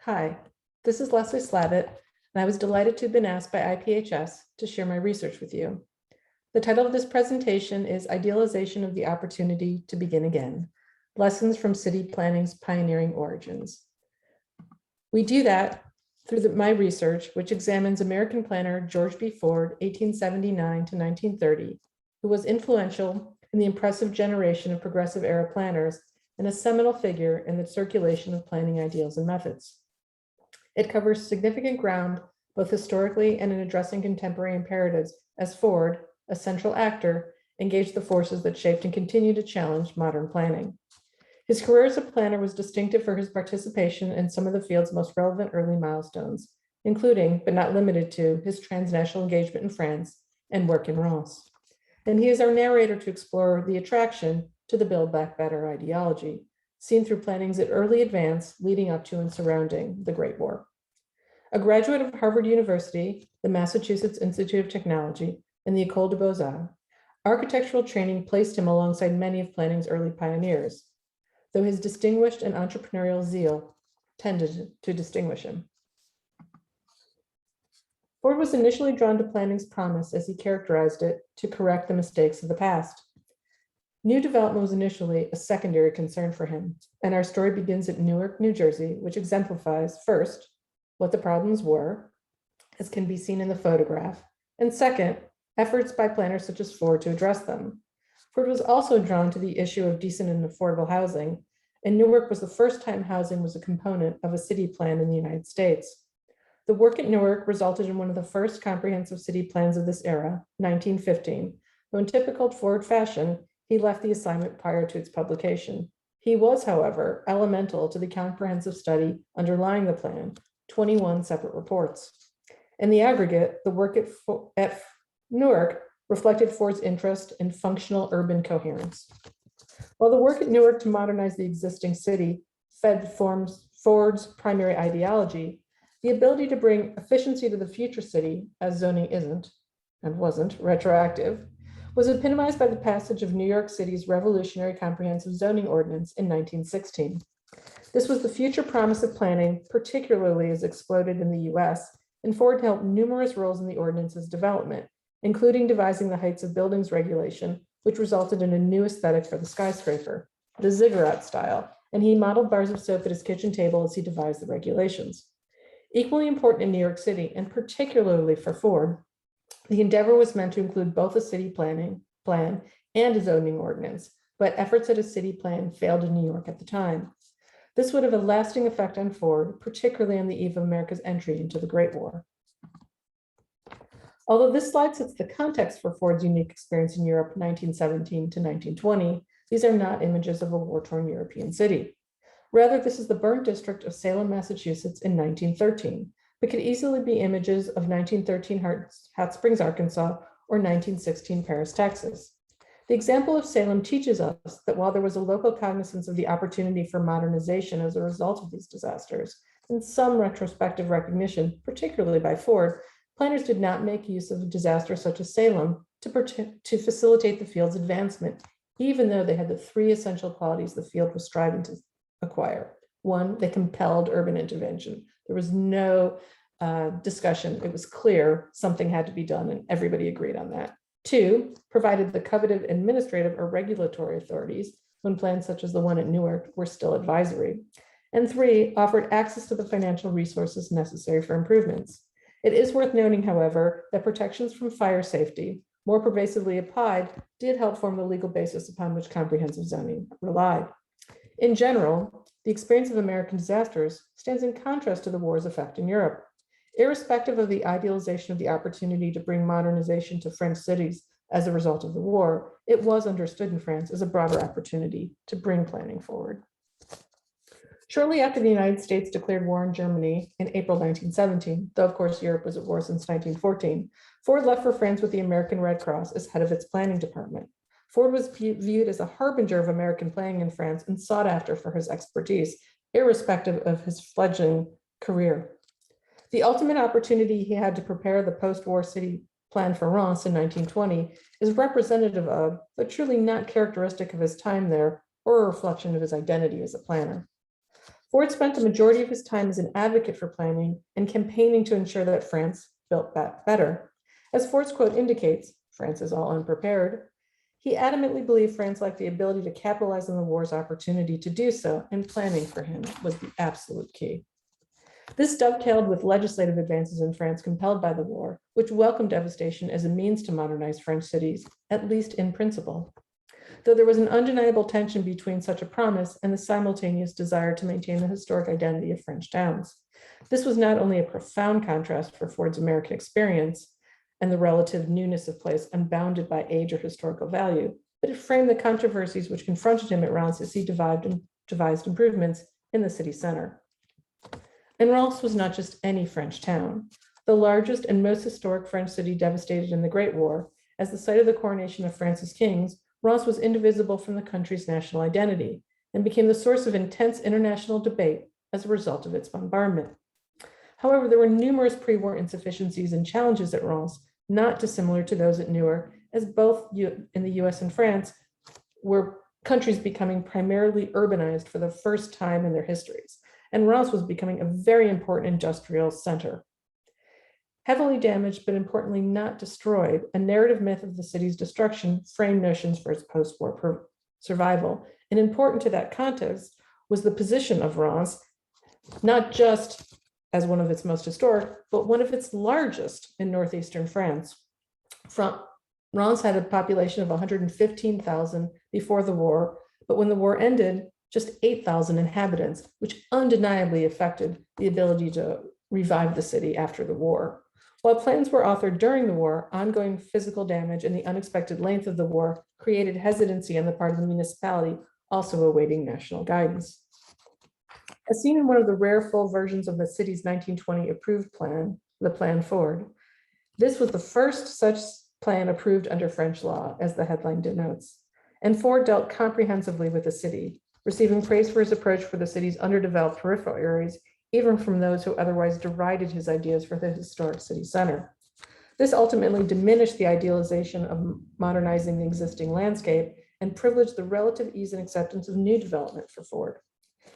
Hi, this is Lesley Slavitt, and I was delighted to have been asked by IPHS to share my research with you. The title of this presentation is Idealization of the Opportunity to Begin Again, Lessons from City Planning's Pioneering Origins. We do that through my research, which examines American planner George B. Ford, 1879 to 1930, who was influential in the impressive generation of progressive era planners and a seminal figure in the circulation of planning ideals and methods. It covers significant ground, both historically and in addressing contemporary imperatives, as Ford, a central actor, engaged the forces that shaped and continue to challenge modern planning. His career as a planner was distinctive for his participation in some of the field's most relevant early milestones, including, but not limited to, his transnational engagement in France and work in Reims. And he is our narrator to explore the attraction to the Build Back Better ideology, seen through planning's early advance leading up to and surrounding the Great War. A graduate of Harvard University, the Massachusetts Institute of Technology, and the École des Beaux-Arts, architectural training placed him alongside many of planning's early pioneers, though his distinguished and entrepreneurial zeal tended to distinguish him. Ford was initially drawn to planning's promise, as he characterized it, to correct the mistakes of the past. New development was initially a secondary concern for him, and our story begins at Newark, New Jersey, which exemplifies, first, what the problems were, as can be seen in the photograph, and second, efforts by planners such as Ford to address them. Ford was also drawn to the issue of decent and affordable housing, and Newark was the first time housing was a component of a city plan in the United States. The work at Newark resulted in one of the first comprehensive city plans of this era, 1915, though in typical Ford fashion, he left the assignment prior to its publication. He was, however, elemental to the comprehensive study underlying the plan, 21 separate reports. In the aggregate, the work at Newark reflected Ford's interest in functional urban coherence. While the work at Newark to modernize the existing city fed Ford's primary ideology, the ability to bring efficiency to the future city, as zoning isn't and wasn't retroactive, was epitomized by the passage of New York City's revolutionary comprehensive zoning ordinance in 1916. This was the future promise of planning, particularly as exploded in the US, and Ford held numerous roles in the ordinance's development, including devising the heights of buildings regulation, which resulted in a new aesthetic for the skyscraper, the ziggurat style, and he modeled bars of soap at his kitchen table as he devised the regulations. Equally important in New York City, and particularly for Ford, the endeavor was meant to include both a city plan and a zoning ordinance, but efforts at a city plan failed in New York at the time. This would have a lasting effect on Ford, particularly on the eve of America's entry into the Great War. Although this slide sets the context for Ford's unique experience in Europe, 1917 to 1920, these are not images of a war-torn European city. Rather, this is the burnt district of Salem, Massachusetts in 1913, but could easily be images of 1913 Hot Springs, Arkansas, or 1916 Paris, Texas. The example of Salem teaches us that while there was a local cognizance of the opportunity for modernization as a result of these disasters, and some retrospective recognition, particularly by Ford, planners did not make use of a disaster such as Salem to facilitate the field's advancement, even though they had the three essential qualities the field was striving to acquire. One, they compelled urban intervention. There was no discussion. It was clear something had to be done, and everybody agreed on that. Two, provided the coveted administrative or regulatory authorities when plans such as the one at Newark were still advisory. And three, offered access to the financial resources necessary for improvements. It is worth noting, however, that protections from fire safety, more pervasively applied, did help form the legal basis upon which comprehensive zoning relied. In general, the experience of American disasters stands in contrast to the war's effect in Europe. Irrespective of the idealization of the opportunity to bring modernization to French cities as a result of the war, it was understood in France as a broader opportunity to bring planning forward. Shortly after the United States declared war on Germany in April 1917, though of course Europe was at war since 1914, Ford left for France with the American Red Cross as head of its planning department. Ford was viewed as a harbinger of American planning in France and sought after for his expertise, irrespective of his fledgling career. The ultimate opportunity he had to prepare the post-war city plan for Reims in 1920 is representative of, but truly not characteristic of his time there or a reflection of his identity as a planner. Ford spent the majority of his time as an advocate for planning and campaigning to ensure that France built back better. As Ford's quote indicates, France is all unprepared. He adamantly believed France lacked the ability to capitalize on the war's opportunity to do so, and planning for him was the absolute key. This dovetailed with legislative advances in France compelled by the war, which welcomed devastation as a means to modernize French cities, at least in principle. Though there was an undeniable tension between such a promise and the simultaneous desire to maintain the historic identity of French towns. This was not only a profound contrast for Ford's American experience and the relative newness of place unbounded by age or historical value, but it framed the controversies which confronted him at Reims as he devised improvements in the city center. And Reims was not just any French town. The largest and most historic French city devastated in the Great War, as the site of the coronation of France's kings, Reims was indivisible from the country's national identity and became the source of intense international debate as a result of its bombardment. However, there were numerous pre-war insufficiencies and challenges at Reims, not dissimilar to those at Newark, as both in the US and France were countries becoming primarily urbanized for the first time in their histories, and Reims was becoming a very important industrial center. Heavily damaged, but importantly not destroyed, a narrative myth of the city's destruction framed notions for its post-war survival. And important to that context was the position of Reims, not just as one of its most historic, but one of its largest in northeastern France. Reims had a population of 115,000 before the war, but when the war ended, just 8,000 inhabitants, which undeniably affected the ability to revive the city after the war. While plans were authored during the war, ongoing physical damage and the unexpected length of the war created hesitancy on the part of the municipality, also awaiting national guidance. As seen in one of the rare full versions of the city's 1920 approved plan, the Plan Ford, this was the first such plan approved under French law, as the headline denotes. And Ford dealt comprehensively with the city, receiving praise for his approach for the city's underdeveloped peripheral areas, even from those who otherwise derided his ideas for the historic city center. This ultimately diminished the idealization of modernizing the existing landscape and privileged the relative ease and acceptance of new development for Ford.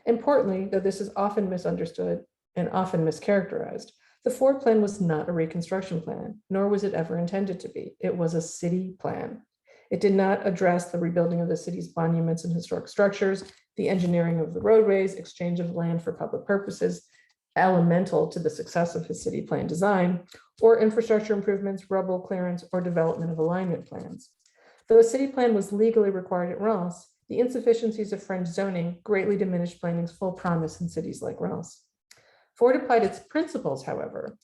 Importantly, though this is often misunderstood and often mischaracterized, the Ford plan was not a reconstruction plan, nor was it ever intended to be. It was a city plan. It did not address the rebuilding of the city's monuments and historic structures, the engineering of the roadways, exchange of land for public purposes, elemental to the success of his city plan design, or infrastructure improvements, rubble clearance, or development of alignment plans. Though a city plan was legally required at Reims, the insufficiencies of French zoning greatly diminished planning's full promise in cities like Reims. Ford applied its principles, however,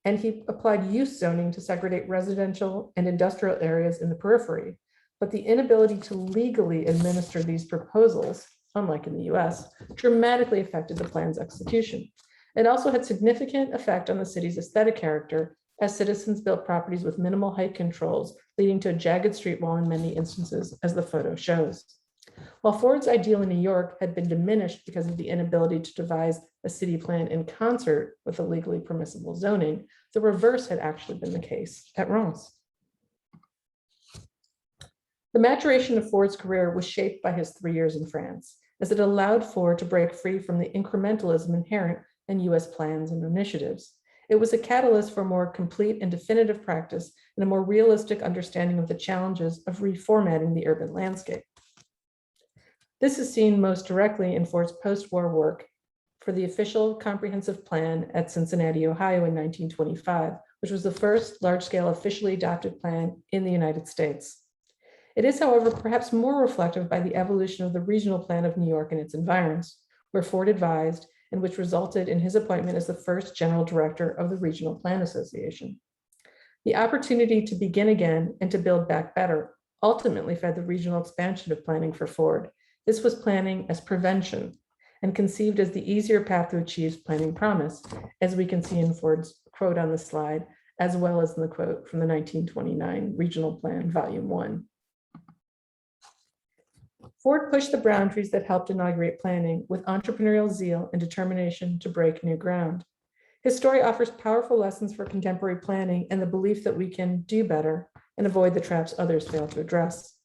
and he applied use zoning to segregate residential and industrial areas in the periphery. But the inability to legally administer these proposals, unlike in the US, dramatically affected the plan's execution. It also had significant effect on the city's aesthetic character, as citizens built properties with minimal height controls, leading to a jagged street wall in many instances, as the photo shows. While Ford's ideal in New York had been diminished because of the inability to devise a city plan in concert with the legally permissible zoning, the reverse had actually been the case at Reims. The maturation of Ford's career was shaped by his 3 years in France, as it allowed Ford to break free from the incrementalism inherent in US plans and initiatives. It was a catalyst for more complete and definitive practice and a more realistic understanding of the challenges of reformatting the urban landscape. This is seen most directly in Ford's post-war work for the official comprehensive plan at Cincinnati, Ohio in 1925, which was the first large-scale officially adopted plan in the United States. It is, however, perhaps more reflective by the evolution of the regional plan of New York and its environs, where Ford advised and which resulted in his appointment as the first general director of the Regional Plan Association. The opportunity to begin again and to build back better ultimately fed the regional expansion of planning for Ford. This was planning as prevention and conceived as the easier path to achieve planning promise, as we can see in Ford's quote on the slide, as well as in the quote from the 1929 Regional Plan, Volume 1. Ford pushed the boundaries that helped inaugurate planning with entrepreneurial zeal and determination to break new ground. His story offers powerful lessons for contemporary planning and the belief that we can do better and avoid the traps others fail to address.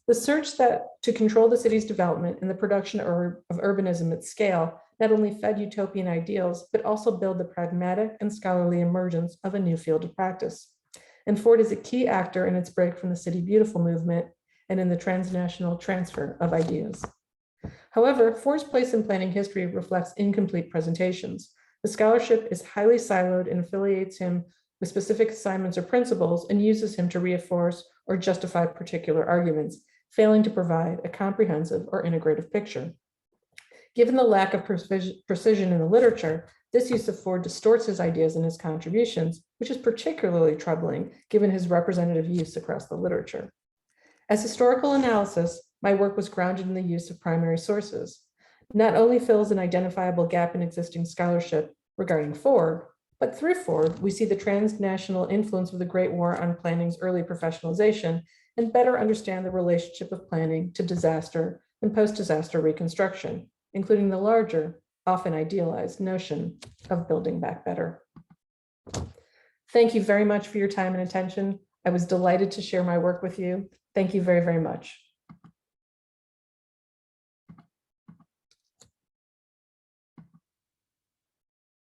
The search to control the city's development and the production of urbanism at scale not only fed utopian ideals, but also built the pragmatic and scholarly emergence of a new field of practice. And Ford is a key actor in its break from the City Beautiful movement and in the transnational transfer of ideas. However, Ford's place in planning history reflects incomplete presentations. The scholarship is highly siloed and affiliates him with specific assignments or principles and uses him to reinforce or justify particular arguments, failing to provide a comprehensive or integrative picture. Given the lack of precision in the literature, this use of Ford distorts his ideas and his contributions, which is particularly troubling given his representative use across the literature. As historical analysis, my work was grounded in the use of primary sources. Not only fills an identifiable gap in existing scholarship regarding Ford, but through Ford, we see the transnational influence of the Great War on planning's early professionalization and better understand the relationship of planning to disaster and post-disaster reconstruction, including the larger, often idealized notion of building back better. Thank you very much for your time and attention. I was delighted to share my work with you. Thank you very, very much.